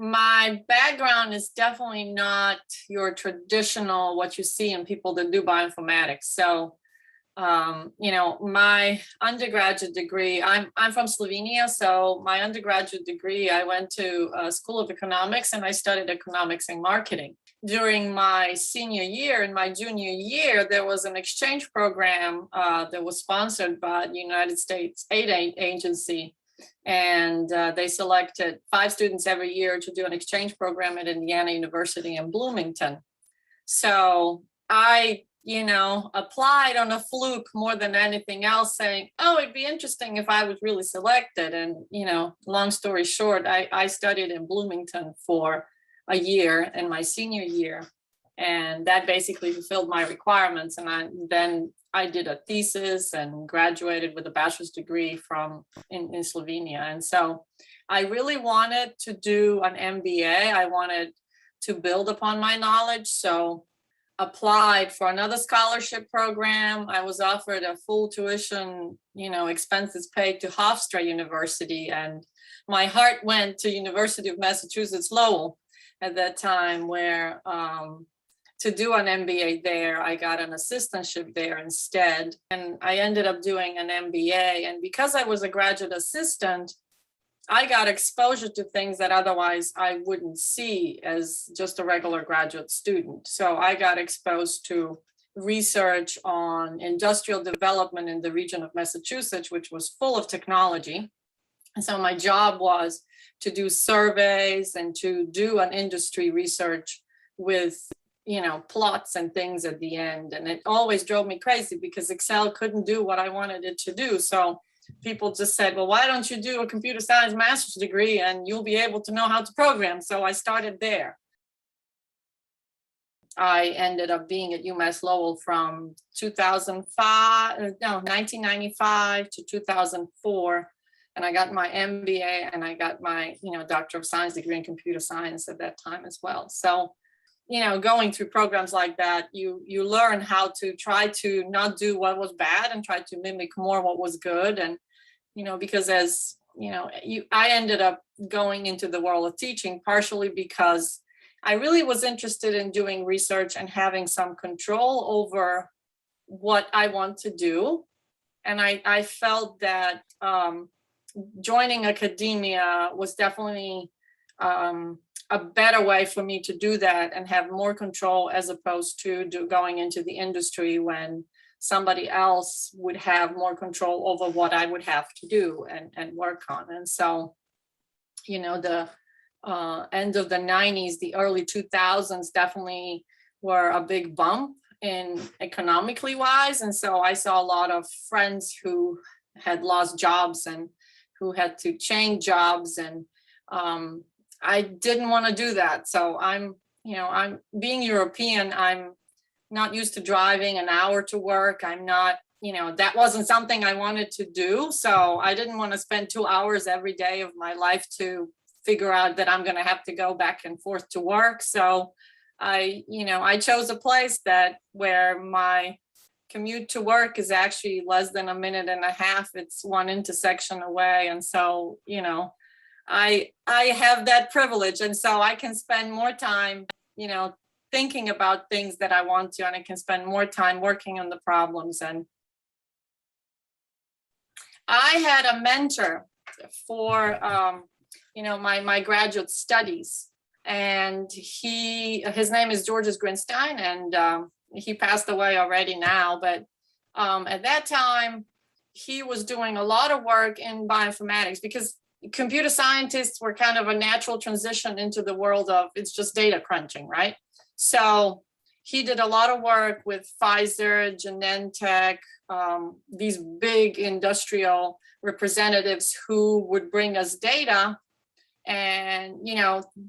my background is definitely not your traditional, what you see in people that do bioinformatics. So, my undergraduate degree, I'm from Slovenia. So my undergraduate degree, I went to a School of Economics and I studied economics and marketing. During my senior year and my junior year, there was an exchange program that was sponsored by the United States Aid Agency. And they selected 5 students every year to do an exchange program at Indiana University in Bloomington. So I, applied on a fluke more than anything else, saying, oh, it'd be interesting if I was really selected. And, long story short, I studied in Bloomington for a year in my senior year. And that basically fulfilled my requirements. And then I did a thesis and graduated with a bachelor's degree in Slovenia. And so I really wanted to do an MBA. I wanted to build upon my knowledge. So applied for another scholarship program. I was offered a full tuition, expenses paid to Hofstra University. And my heart went to University of Massachusetts Lowell at that time, where to do an MBA there, I got an assistantship there instead. And I ended up doing an MBA. And because I was a graduate assistant, I got exposure to things that otherwise I wouldn't see as just a regular graduate student. So I got exposed to research on industrial development in the region of Massachusetts, which was full of technology. And so my job was to do surveys and to do an industry research with, plots and things at the end. And it always drove me crazy because Excel couldn't do what I wanted it to do. So people just said, well, why don't you do a computer science master's degree and you'll be able to know how to program? So I started there. I ended up being at UMass Lowell from 1995 to 2004. And I got my MBA and I got my, Doctor of Science degree in computer science at that time as well. So, going through programs like that, you learn how to try to not do what was bad and try to mimic more what was good. And, because I ended up going into the world of teaching partially because I really was interested in doing research and having some control over what I want to do. And I felt that joining academia was definitely a better way for me to do that and have more control, as opposed to going into the industry when somebody else would have more control over what I would have to do and work on. And so, the end of the 90s, the early 2000s definitely were a big bump in economically wise. And so I saw a lot of friends who had lost jobs and who had to change jobs. And I didn't want to do that. So I'm being European, I'm not used to driving an hour to work. I'm not, that wasn't something I wanted to do. So I didn't want to spend 2 hours every day of my life to figure out that I'm going to have to go back and forth to work. So I chose a place where my commute to work is actually less than a minute and a half. It's one intersection away. And so, I have that privilege. And so I can spend more time, thinking about things that I want to, and I can spend more time working on the problems. And I had a mentor for, my graduate studies, and his name is Georges Grinstein, and he passed away already now. But at that time, he was doing a lot of work in bioinformatics because computer scientists were kind of a natural transition into the world of it's just data crunching, right? So he did a lot of work with Pfizer, Genentech, these big industrial representatives who would bring us data. And,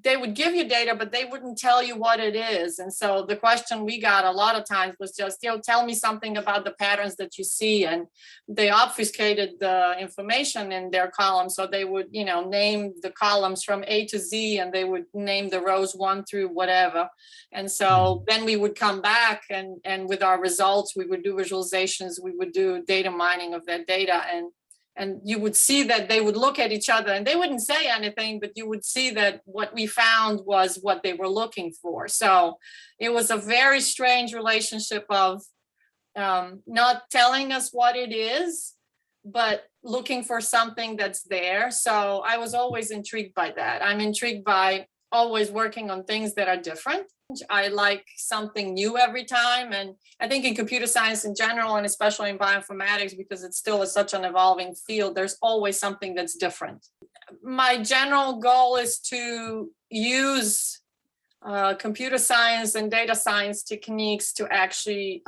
they would give you data, but they wouldn't tell you what it is. And so the question we got a lot of times was just, tell me something about the patterns that you see. And they obfuscated the information in their columns. So they would, name the columns from A to Z, and they would name the rows 1 through whatever. And so then we would come back and with our results, we would do visualizations, we would do data mining of that data. And and you would see that they would look at each other and they wouldn't say anything, but you would see that what we found was what they were looking for. So it was a very strange relationship of not telling us what it is, but looking for something that's there. So I was always intrigued by that. I'm intrigued by always working on things that are different. I like something new every time. And I think in computer science in general, and especially in bioinformatics, because it's still such an evolving field, there's always something that's different. My general goal is to use computer science and data science techniques to actually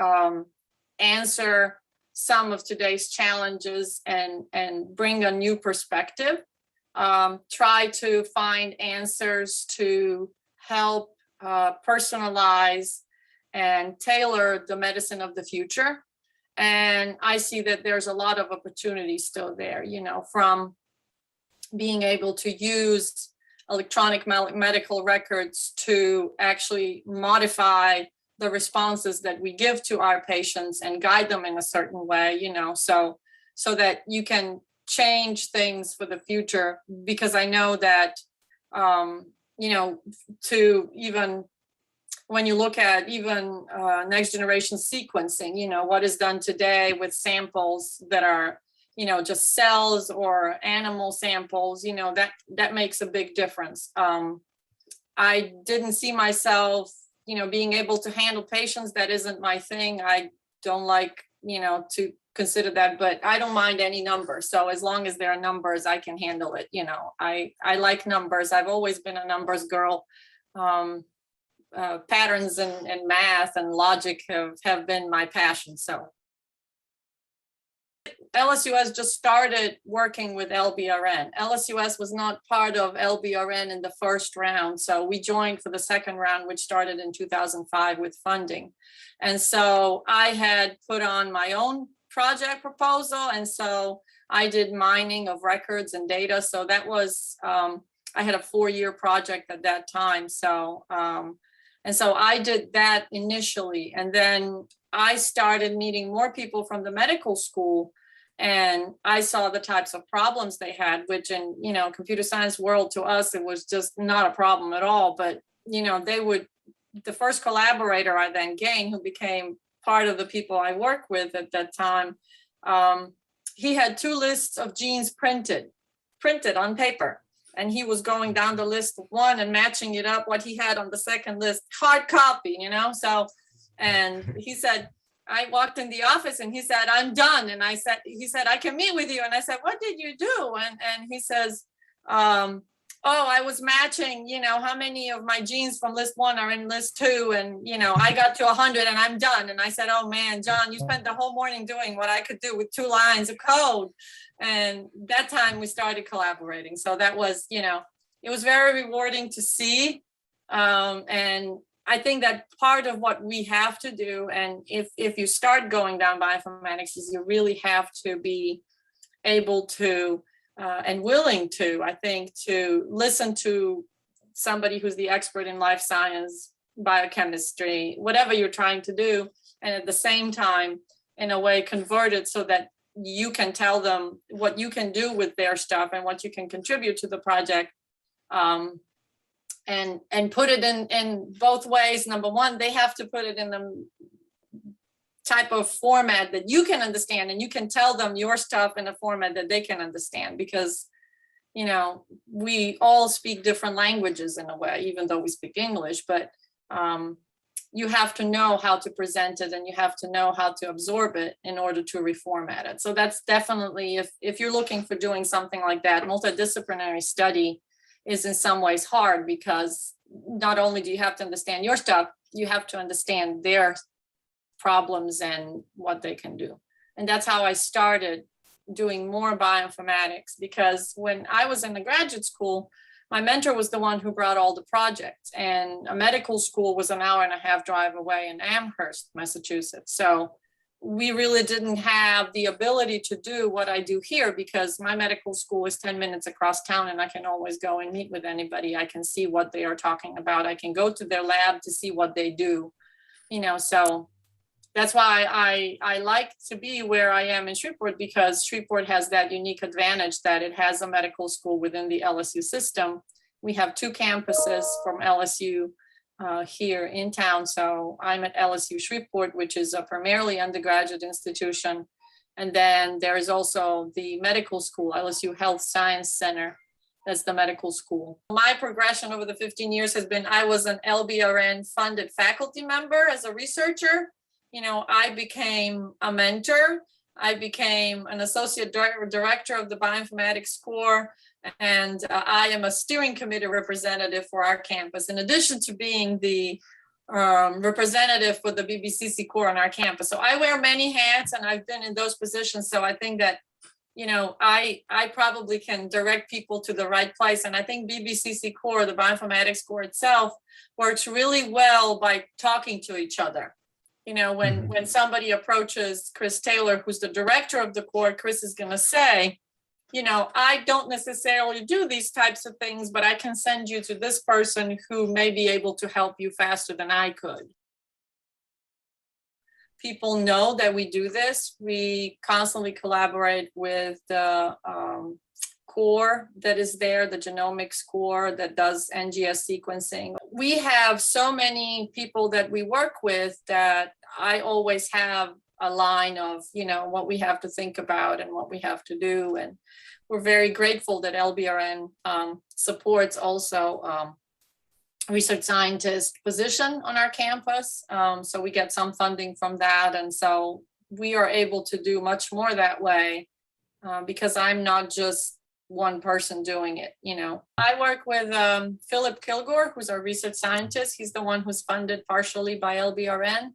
answer some of today's challenges and bring a new perspective. Try to find answers to help personalize and tailor the medicine of the future. And I see that there's a lot of opportunity still there, you know, from being able to use electronic medical records to actually modify the responses that we give to our patients and guide them in a certain way, you know, so that you can change things for the future. Because I know that, you know, to even when you look at even next generation sequencing, you know, what is done today with samples that are, you know, just cells or animal samples, you know, that makes a big difference. I didn't see myself, you know, being able to handle patients. That isn't my thing. I don't like, you know, to consider that, but I don't mind any number. So as long as there are numbers, I can handle it. You know, I like numbers. I've always been a numbers girl. Patterns and math and logic have been my passion. So LSUs just started working with LBRN. LSUs was not part of LBRN in the first round. So we joined for the second round, which started in 2005 with funding. And so I had put on my own project proposal. And so I did mining of records and data. So that was, I had a 4-year project at that time. So, and so I did that initially. And then I started meeting more people from the medical school. And I saw the types of problems they had, which in, you know, computer science world, to us, it was just not a problem at all. But, you know, the first collaborator I then gained, who became part of the people I worked with at that time, he had 2 lists of genes printed on paper. And he was going down the list of one and matching it up what he had on the second list, hard copy, you know? So, and he said, I walked in the office and he said, I'm done. And he said, I can meet with you. And I said, what did you do? And he says, oh, I was matching, you know, how many of my genes from list 1 are in list 2. And, you know, I got to 100 and I'm done. And I said, oh man, John, you spent the whole morning doing what I could do with 2 lines of code. And that time we started collaborating. So that was, you know, it was very rewarding to see. And I think that part of what we have to do, and if you start going down bioinformatics, is you really have to be able to and willing to, I think, to listen to somebody who's the expert in life science, biochemistry, whatever you're trying to do, and at the same time, in a way, convert it so that you can tell them what you can do with their stuff and what you can contribute to the project. And put it in both ways. Number one, they have to put it in the type of format that you can understand, and you can tell them your stuff in a format that they can understand, because, you know, we all speak different languages in a way, even though we speak English, but you have to know how to present it, and you have to know how to absorb it in order to reformat it. So that's definitely, if you're looking for doing something like that, multidisciplinary study is in some ways hard, because not only do you have to understand your stuff, you have to understand their problems and what they can do. And that's how I started doing more bioinformatics, because when I was in the graduate school, my mentor was the one who brought all the projects, and a medical school was an 1.5-hour drive away in Amherst, Massachusetts. So we really didn't have the ability to do what I do here, because my medical school is 10 minutes across town, and I can always go and meet with anybody. I can see what they are talking about. I can go to their lab to see what they do, you know. So that's why I like to be where I am in Shreveport, because Shreveport has that unique advantage that it has a medical school within the LSU system. We have 2 campuses from LSU here in town. So I'm at LSU Shreveport, which is a primarily undergraduate institution. And then there is also the medical school, LSU Health Science Center. That's the medical school. My progression over the 15 years has been, I was an LBRN funded faculty member as a researcher. I became a mentor. I became an associate director of the Bioinformatics Core, and I am a steering committee representative for our campus, in addition to being the representative for the BBCC Core on our campus. So I wear many hats, and I've been in those positions. So I think that, I probably can direct people to the right place. And I think BBCC Core, the Bioinformatics Core itself, works really well by talking to each other. When somebody approaches Chris Taylor, who's the director of the core, Chris is going to say, I don't necessarily do these types of things, but I can send you to this person who may be able to help you faster than I could. People know that we do this. We constantly collaborate with the core that is there, the genomics core that does NGS sequencing. We have so many people that we work with that I always have a line of, what we have to think about and what we have to do. And we're very grateful that LBRN supports also research scientist position on our campus. So we get some funding from that. And so we are able to do much more that way because I'm not just one person doing it. I work with Philip Kilgore, who's our research scientist. He's the one who's funded partially by LBRN.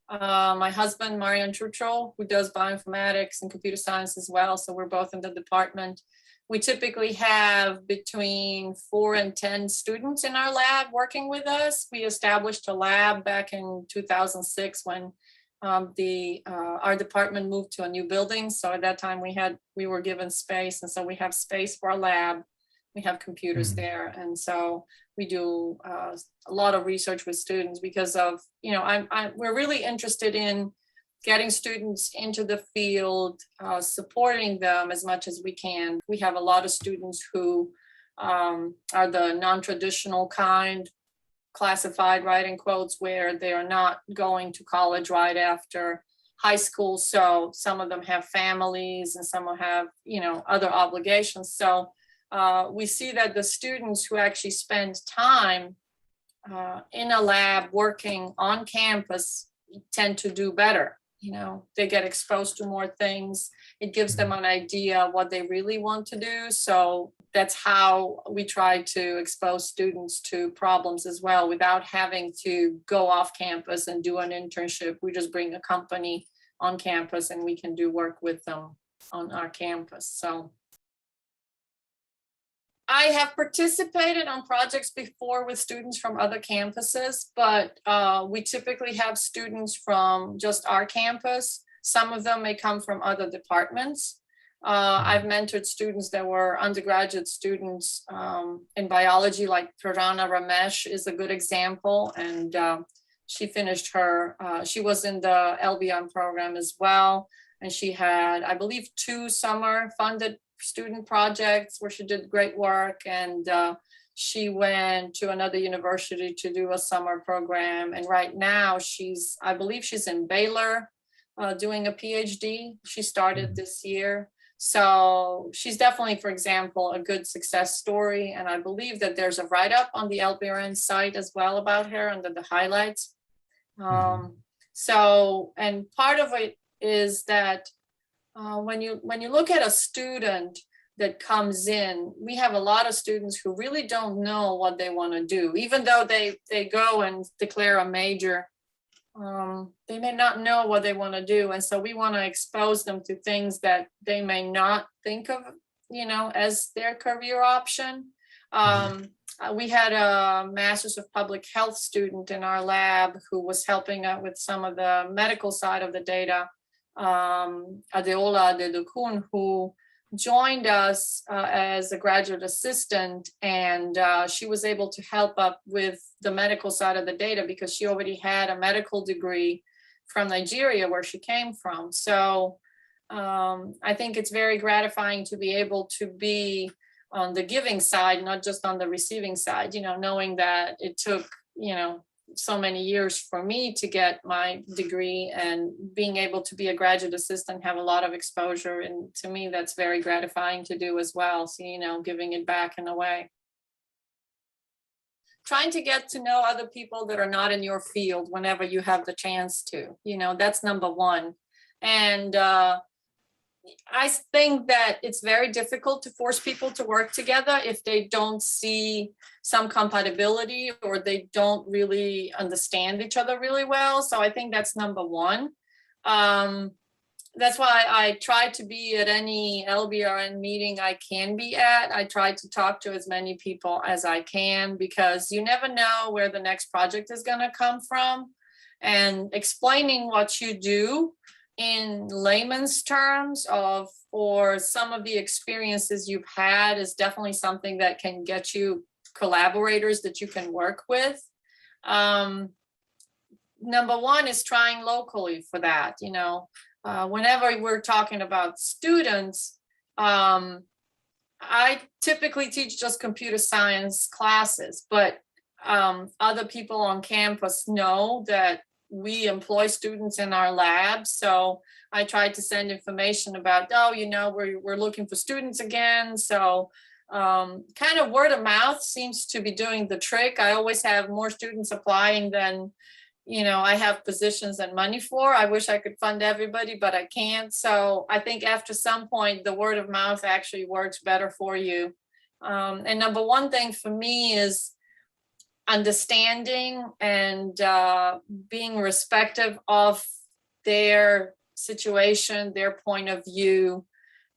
My husband, Marian Trutro, who does bioinformatics and computer science as well. So we're both in the department. We typically have between 4 and 10 students in our lab working with us. We established a lab back in 2006 when our department moved to a new building. So at that time we were given space, and so we have space for a lab. We have computers there, and so we do a lot of research with students because of we're really interested in getting students into the field, supporting them as much as we can. We have a lot of students who are the non-traditional kind, classified, right, in quotes, where they are not going to college right after high school. So some of them have families and some will have, other obligations. So we see that the students who actually spend time in a lab working on campus tend to do better. They get exposed to more things. It gives them an idea of what they really want to do. So that's how we try to expose students to problems as well without having to go off campus and do an internship. We just bring a company on campus and we can do work with them on our campus. So I have participated on projects before with students from other campuses, but we typically have students from just our campus. Some of them may come from other departments. I've mentored students that were undergraduate students in biology, like Prarana Ramesh is a good example. And she finished she was in the LBRN program as well. And she had, I believe, 2 summer funded student projects where she did great work. And she went to another university to do a summer program. And right now I believe she's in Baylor doing a PhD. She started this year. So she's definitely, for example, a good success story. And I believe that there's a write-up on the LBRN site as well about her under the highlights. So, and part of it is that when you look at a student that comes in, we have a lot of students who really don't know what they want to do, even though they go and declare a major. They may not know what they want to do. And so we want to expose them to things that they may not think of, as their career option. We had a Master's of Public Health student in our lab who was helping out with some of the medical side of the data, Adeola Dedukun, who joined us as a graduate assistant, and she was able to help up with the medical side of the data because she already had a medical degree from Nigeria, where she came from. So I think it's very gratifying to be able to be on the giving side, not just on the receiving side, knowing that it took, so many years for me to get my degree, and being able to be a graduate assistant, have a lot of exposure. And to me, that's very gratifying to do as well. So, giving it back in a way. Trying to get to know other people that are not in your field whenever you have the chance to, that's number one. And I think that it's very difficult to force people to work together if they don't see some compatibility, or they don't really understand each other really well. So I think that's number one. That's why I try to be at any LBRN meeting I can be at. I try to talk to as many people as I can, because you never know where the next project is going to come from. And explaining what you do in layman's terms or some of the experiences you've had is definitely something that can get you collaborators that you can work with. Number one is trying locally for that. Whenever we're talking about students, I typically teach just computer science classes, but other people on campus know that we employ students in our labs. So I tried to send information about, we're looking for students again. So kind of word of mouth seems to be doing the trick. I always have more students applying than, I have positions and money for. I wish I could fund everybody, but I can't. So I think after some point, the word of mouth actually works better for you. And number one thing for me is understanding and being respectful of their situation, their point of view,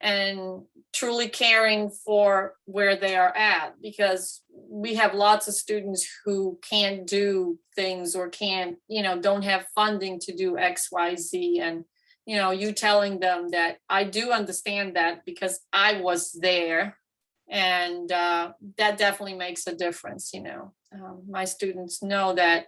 and truly caring for where they are at, because we have lots of students who can't do things or can't, don't have funding to do X, Y, Z. And, you telling them that I do understand that because I was there. And that definitely makes a difference. My students know that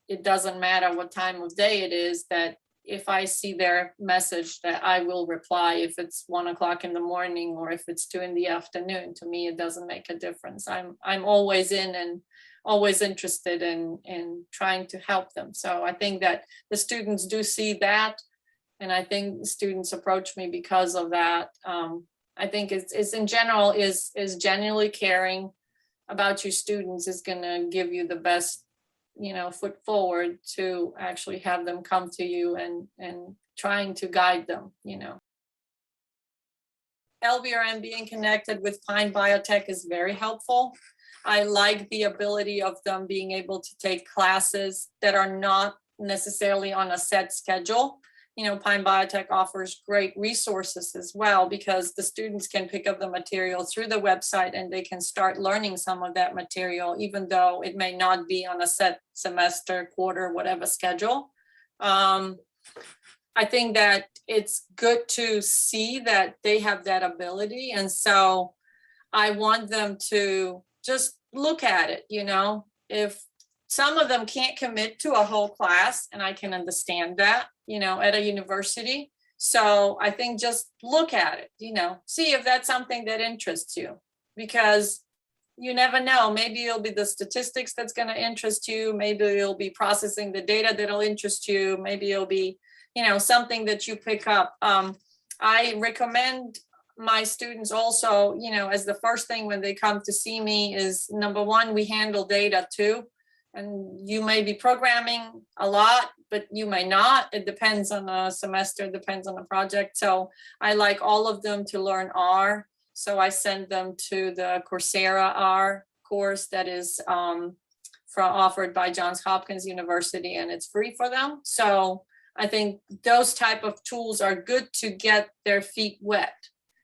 it doesn't matter what time of day it is, that if I see their message, that I will reply. If it's 1 o'clock in the morning or if it's 2 in the afternoon, to me, it doesn't make a difference. I'm always in and always interested in trying to help them. So I think that the students do see that. And I think the students approach me because of that. I think it's in general is genuinely caring about your students is going to give you the best, foot forward to actually have them come to you and trying to guide them, LBRN being connected with Pine Biotech is very helpful. I like the ability of them being able to take classes that are not necessarily on a set schedule. Pine Biotech offers great resources as well, because the students can pick up the material through the website and they can start learning some of that material, even though it may not be on a set semester, quarter, whatever schedule. I think that it's good to see that they have that ability. And so I want them to just look at it, if some of them can't commit to a whole class, and I can understand that, at a university. So I think just look at it, see if that's something that interests you, because you never know. Maybe it'll be the statistics that's going to interest you. Maybe it'll be processing the data that'll interest you. Maybe it'll be, something that you pick up. I recommend my students also, as the first thing when they come to see me is, number one, we handle data too. And you may be programming a lot, but you may not. It depends on the semester, it depends on the project. So I like all of them to learn R. So I send them to the Coursera R course that is offered by Johns Hopkins University, and it's free for them. So I think those type of tools are good to get their feet wet.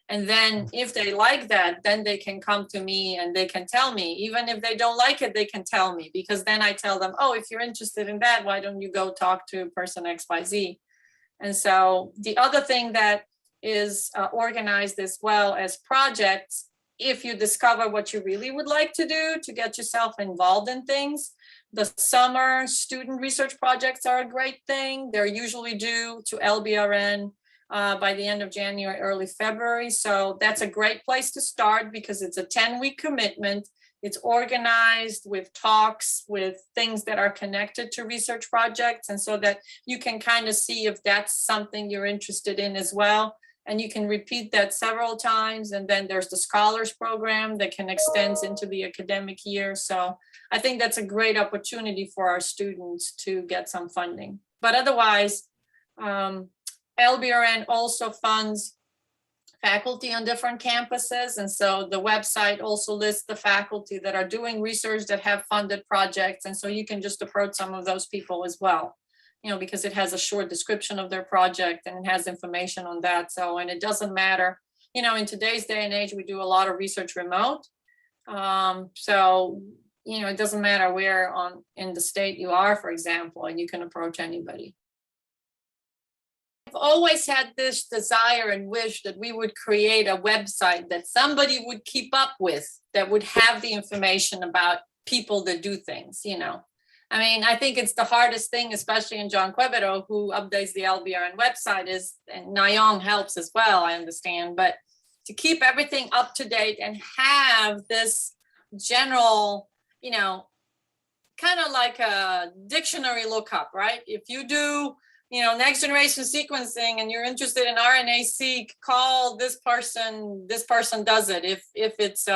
And then if they like that, then they can come to me and they can tell me. Even if they don't like it, they can tell me, because then I tell them, oh, if you're interested in that, why don't you go talk to person XYZ? And so the other thing that is organized as well as projects if you discover what you really would like to do to get yourself involved in things. The summer student research projects are a great thing. They're usually due to LBRN by the end of January, early February. So that's a great place to start because it's a 10-week commitment. It's organized with talks, with things that are connected to research projects. And so that you can kind of see if that's something you're interested in as well. And you can repeat that several times. And then there's the scholars program that can extend into the academic year. So I think that's a great opportunity for our students to get some funding. But otherwise, LBRN also funds faculty on different campuses. And so the website also lists the faculty that are doing research that have funded projects. And so you can just approach some of those people as well, you know, because it has a short description of their project and it has information on that. So, and it doesn't matter, you know, in today's day and age, we do a lot of research remote. So, you know, it doesn't matter where in the state you are, for example, and you can approach anybody. I've always had this desire and wish that we would create a website that somebody would keep up with, that would have the information about people that do things, you know. I mean, I think it's the hardest thing, especially in John Quevedo, who updates the LBRN website, is, and Nayong helps as well, I understand, but to keep everything up to date and have this general, you know, kind of like a dictionary lookup, right? If you do, you know, next generation sequencing and you're interested in RNA-seq, call this person does it. If it's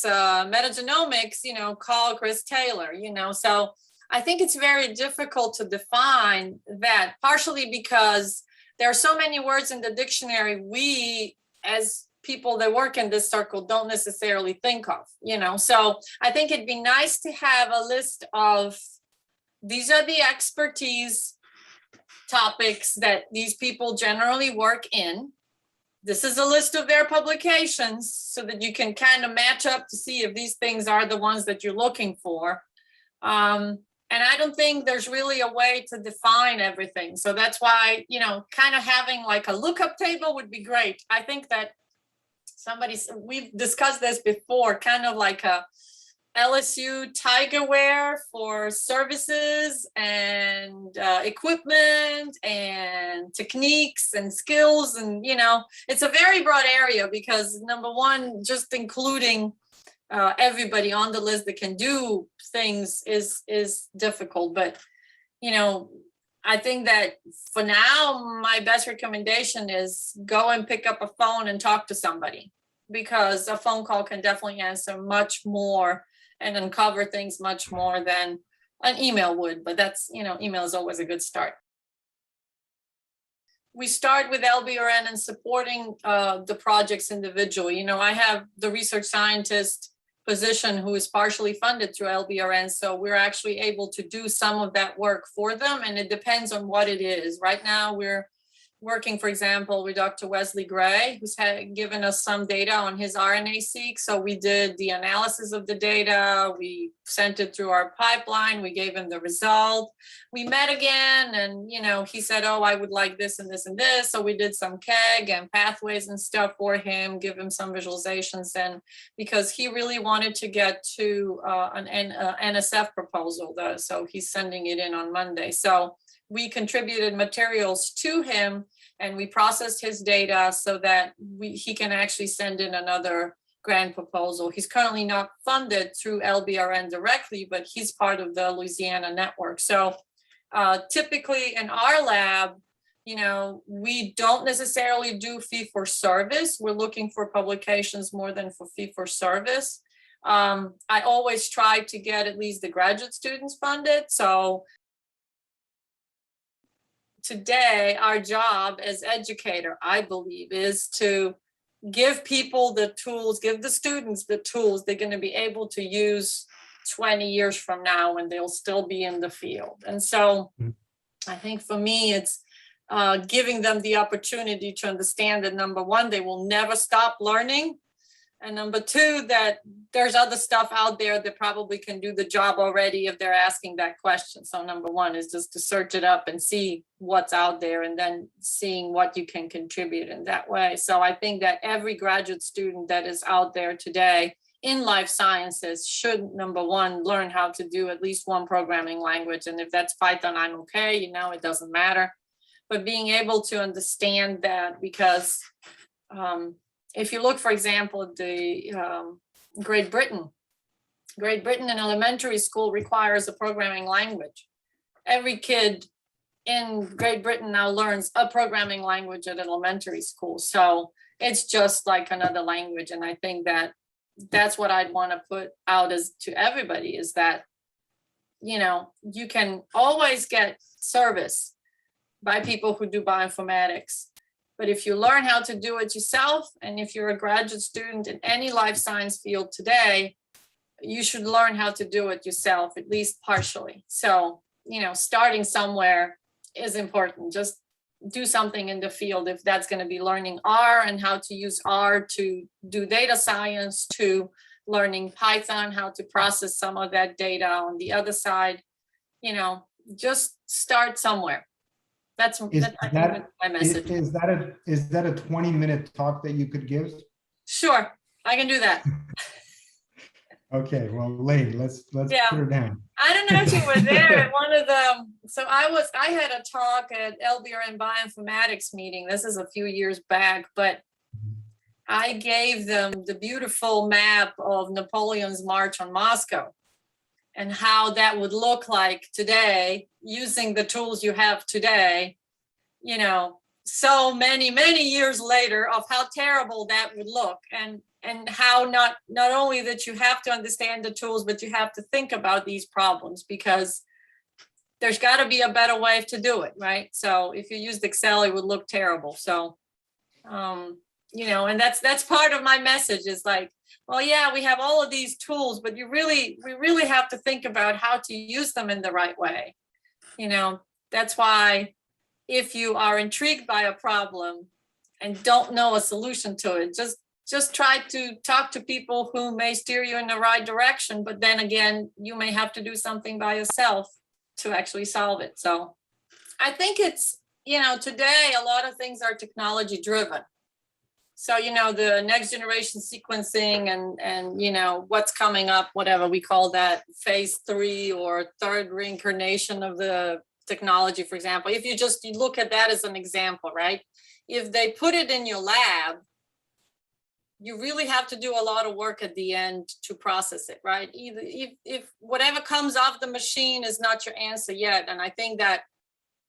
metagenomics, you know, call Chris Taylor, you know. So I think it's very difficult to define that, partially because there are so many words in the dictionary we, as people that work in this circle, don't necessarily think of, you know. So I think it'd be nice to have a list of, these are the expertise topics that these people generally work in. This is a list of their publications so that you can kind of match up to see if these things are the ones that you're looking for. And I don't think there's really a way to define everything. So that's why, you know, kind of having like a lookup table would be great. I think that we've discussed this before, kind of like a LSU Tigerware for services and equipment and techniques and skills. And, you know, it's a very broad area because, number one, just including everybody on the list that can do things is difficult. But, you know, I think that for now, my best recommendation is go and pick up a phone and talk to somebody, because a phone call can definitely answer much more and uncover things much more than an email would. But that's, you know, email is always a good start. We start with LBRN and supporting the projects individually. You know, I have the research scientist position who is partially funded through LBRN. So we're actually able to do some of that work for them. And it depends on what it is. Right now, we're working, for example, with Dr. Wesley Gray, who's given us some data on his RNA-seq. So we did the analysis of the data. We sent it through our pipeline. We gave him the result. We met again, and, you know, he said, oh, I would like this and this and this. So we did some KEGG and pathways and stuff for him, give him some visualizations. And because he really wanted to get to an NSF proposal, though, so he's sending it in on Monday. So we contributed materials to him and we processed his data so that he can actually send in another grant proposal. He's currently not funded through LBRN directly, but he's part of the Louisiana network. So typically in our lab, you know, we don't necessarily do fee for service. We're looking for publications more than for fee for service. I always try to get at least the graduate students funded. So today, our job as educator, I believe, is to give people the tools, give the students the tools they're going to be able to use 20 years from now when they'll still be in the field. And so I think for me, it's giving them the opportunity to understand that, number one, they will never stop learning. And number two, that there's other stuff out there that probably can do the job already if they're asking that question. So number one is just to search it up and see what's out there, and then seeing what you can contribute in that way. So I think that every graduate student that is out there today in life sciences should, number one, learn how to do at least one programming language. And if that's Python, I'm okay, it doesn't matter. But being able to understand that, because if you look, for example, at the Great Britain in elementary school requires a programming language. Every kid in Great Britain now learns a programming language at elementary school. So it's just like another language. And I think that that's what I'd want to put out as to everybody, is that, you can always get service by people who do bioinformatics. But if you learn how to do it yourself, and if you're a graduate student in any life science field today, you should learn how to do it yourself, at least partially. So, starting somewhere is important. Just do something in the field, if that's going to be learning R and how to use R to do data science, to learning Python, how to process some of that data on the other side. Just start somewhere. That's my message. Is that a 20-minute talk that you could give? Sure, I can do that. Okay, well, Lane, let's put her down. I don't know if you were there at one of them. So I had a talk at LBRN Bioinformatics meeting. This is a few years back, but I gave them the beautiful map of Napoleon's march on Moscow and how that would look like today using the tools you have today, so many years later, of how terrible that would look, and how not only that you have to understand the tools, but you have to think about these problems, because there's got to be a better way to do it, right? So if you used Excel, it would look terrible. So, and that's part of my message, is like, well, yeah, we have all of these tools, but we really have to think about how to use them in the right way. That's why if you are intrigued by a problem and don't know a solution to it, just try to talk to people who may steer you in the right direction. But then again, you may have to do something by yourself to actually solve it. So I think it's, today a lot of things are technology driven. So, the next generation sequencing and what's coming up, whatever we call that, phase 3 or third reincarnation of the technology, for example, if you look at that as an example, right? If they put it in your lab, you really have to do a lot of work at the end to process it, right? Either if whatever comes off the machine is not your answer yet. And I think that,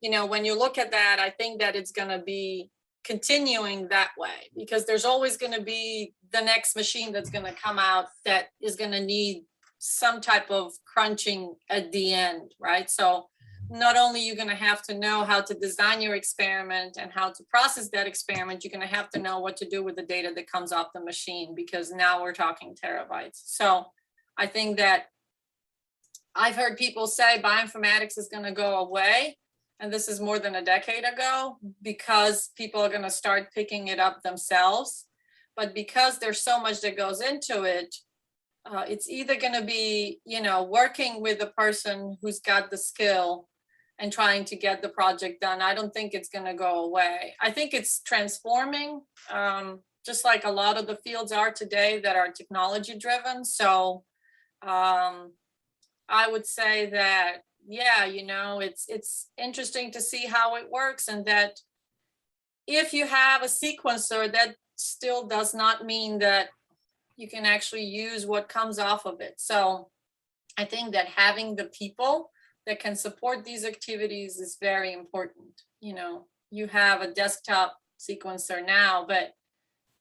when you look at that, I think that it's going to be continuing that way, because there's always going to be the next machine that's going to come out that is going to need some type of crunching at the end, right? So not only you're going to have to know how to design your experiment and how to process that experiment, you're going to have to know what to do with the data that comes off the machine, because now we're talking terabytes. So I think that I've heard people say bioinformatics is going to go away. And this is more than a decade ago, because people are going to start picking it up themselves. But because there's so much that goes into it, it's either going to be, working with a person who's got the skill and trying to get the project done. I don't think it's going to go away. I think it's transforming, just like a lot of the fields are today that are technology driven. So I would say that, yeah, it's interesting to see how it works, and that if you have a sequencer, that still does not mean that you can actually use what comes off of it. So I think that having the people that can support these activities is very important. You have a desktop sequencer now, but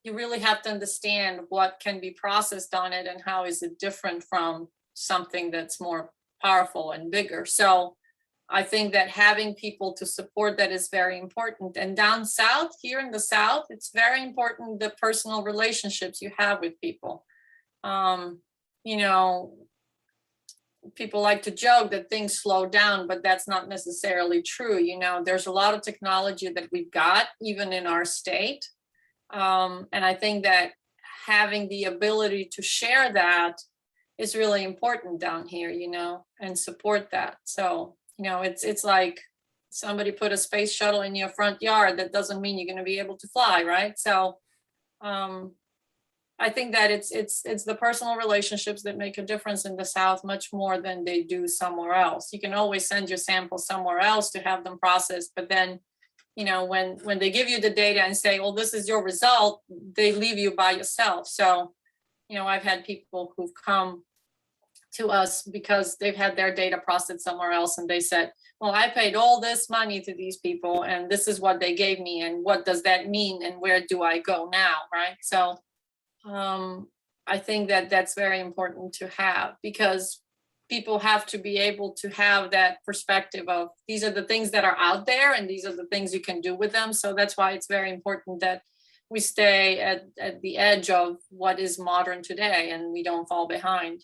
you really have to understand what can be processed on it and how is it different from something that's more powerful and bigger. So I think that having people to support that is very important. And down south, here in the South, it's very important the personal relationships you have with people. People like to joke that things slow down, but that's not necessarily true. There's a lot of technology that we've got, even in our state. And I think that having the ability to share that is really important down here, and support that. So, it's like somebody put a space shuttle in your front yard. That doesn't mean you're going to be able to fly, right? So I think that it's the personal relationships that make a difference in the South much more than they do somewhere else. You can always send your samples somewhere else to have them processed, but then, when they give you the data and say, well, this is your result, they leave you by yourself. So, I've had people who've come to us because they've had their data processed somewhere else, and they said, well, I paid all this money to these people and this is what they gave me, and what does that mean, and where do I go now, right? So I think that that's very important to have, because people have to be able to have that perspective of, these are the things that are out there and these are the things you can do with them. So that's why it's very important that we stay at the edge of what is modern today and we don't fall behind,